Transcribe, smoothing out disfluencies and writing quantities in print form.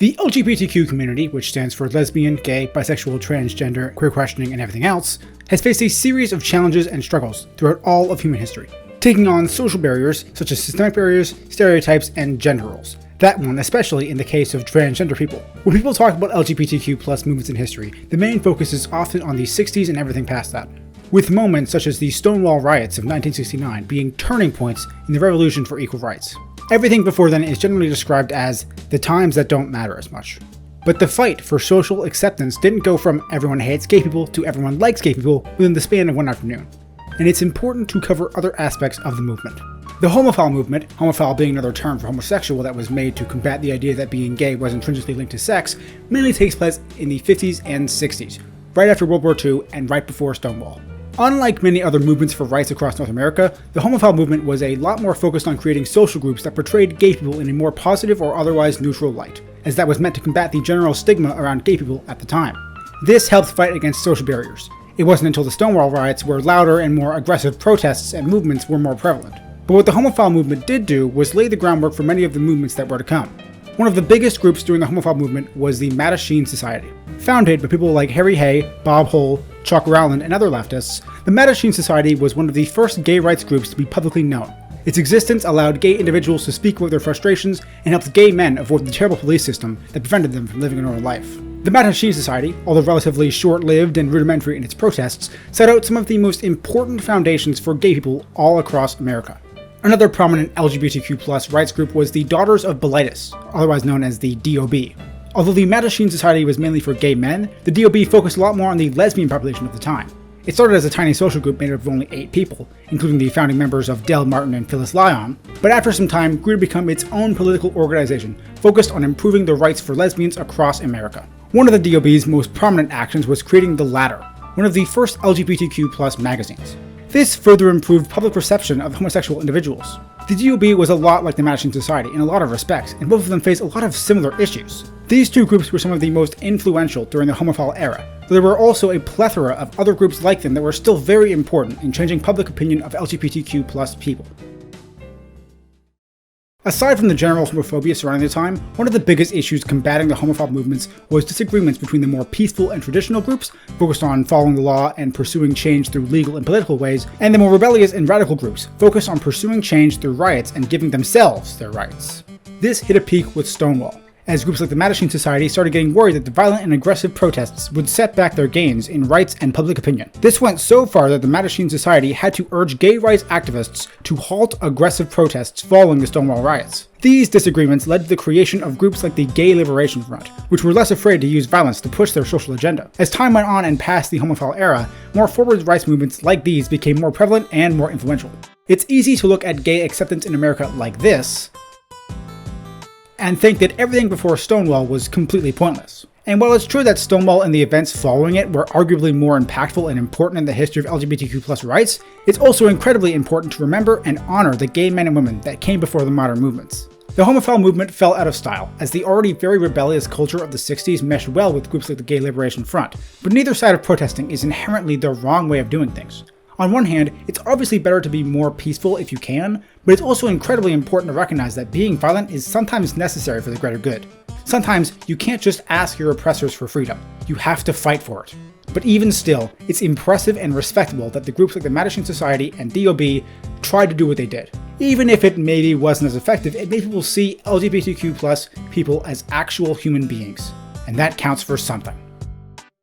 The LGBTQ community, which stands for lesbian, gay, bisexual, transgender, queer questioning, and everything else, has faced a series of challenges and struggles throughout all of human history, taking on social barriers such as systemic barriers, stereotypes, and gender roles. That one especially in the case of transgender people. When people talk about LGBTQ+ movements in history, the main focus is often on the 60s and everything past that, with moments such as the Stonewall riots of 1969 being turning points in the revolution for equal rights. Everything before then is generally described as the times that don't matter as much. But the fight for social acceptance didn't go from everyone hates gay people to everyone likes gay people within the span of one afternoon, and it's important to cover other aspects of the movement. The Homophile Movement, homophile being another term for homosexual that was made to combat the idea that being gay was intrinsically linked to sex, mainly takes place in the 50s and 60s, right after World War II and right before Stonewall. Unlike many other movements for rights across North America, the Homophile Movement was a lot more focused on creating social groups that portrayed gay people in a more positive or otherwise neutral light, as that was meant to combat the general stigma around gay people at the time. This helped fight against social barriers. It wasn't until the Stonewall riots where louder and more aggressive protests and movements were more prevalent. But what the Homophile Movement did do was lay the groundwork for many of the movements that were to come. One of the biggest groups during the Homophile Movement was the Mattachine Society. Founded by people like Harry Hay, Bob Hole, Chuck Rowland, and other leftists, the Mattachine Society was one of the first gay rights groups to be publicly known. Its existence allowed gay individuals to speak about their frustrations and helped gay men avoid the terrible police system that prevented them from living a normal life. The Mattachine Society, although relatively short-lived and rudimentary in its protests, set out some of the most important foundations for gay people all across America. Another prominent LGBTQ+ rights group was the Daughters of Bilitis, otherwise known as the DOB. Although the Mattachine Society was mainly for gay men, the DOB focused a lot more on the lesbian population of the time. It started as a tiny social group made up of only 8 people, including the founding members of Del Martin and Phyllis Lyon, but after some time grew to become its own political organization focused on improving the rights for lesbians across America. One of the DOB's most prominent actions was creating The Ladder, one of the first LGBTQ+ magazines. This further improved public perception of homosexual individuals. The DOB was a lot like the Mattachine Society in a lot of respects, and both of them faced a lot of similar issues. These two groups were some of the most influential during the homophile era, but there were also a plethora of other groups like them that were still very important in changing public opinion of LGBTQ+ people. Aside from the general homophobia surrounding the time, one of the biggest issues combating the homophile movements was disagreements between the more peaceful and traditional groups, focused on following the law and pursuing change through legal and political ways, and the more rebellious and radical groups, focused on pursuing change through riots and giving themselves their rights. This hit a peak with Stonewall, as groups like the Mattachine Society started getting worried that the violent and aggressive protests would set back their gains in rights and public opinion. This went so far that the Mattachine Society had to urge gay rights activists to halt aggressive protests following the Stonewall riots. These disagreements led to the creation of groups like the Gay Liberation Front, which were less afraid to use violence to push their social agenda. As time went on and past the homophile era, more forward rights movements like these became more prevalent and more influential. It's easy to look at gay acceptance in America like this, and think that everything before Stonewall was completely pointless. And while it's true that Stonewall and the events following it were arguably more impactful and important in the history of LGBTQ+ rights, it's also incredibly important to remember and honor the gay men and women that came before the modern movements. The homophile movement fell out of style, as the already very rebellious culture of the 60s meshed well with groups like the Gay Liberation Front, but neither side of protesting is inherently the wrong way of doing things. On one hand, it's obviously better to be more peaceful if you can, but it's also incredibly important to recognize that being violent is sometimes necessary for the greater good. Sometimes you can't just ask your oppressors for freedom, you have to fight for it. But even still, it's impressive and respectable that the groups like the Mattachine Society and DOB tried to do what they did. Even if it maybe wasn't as effective, it made people see LGBTQ+ people as actual human beings, and that counts for something.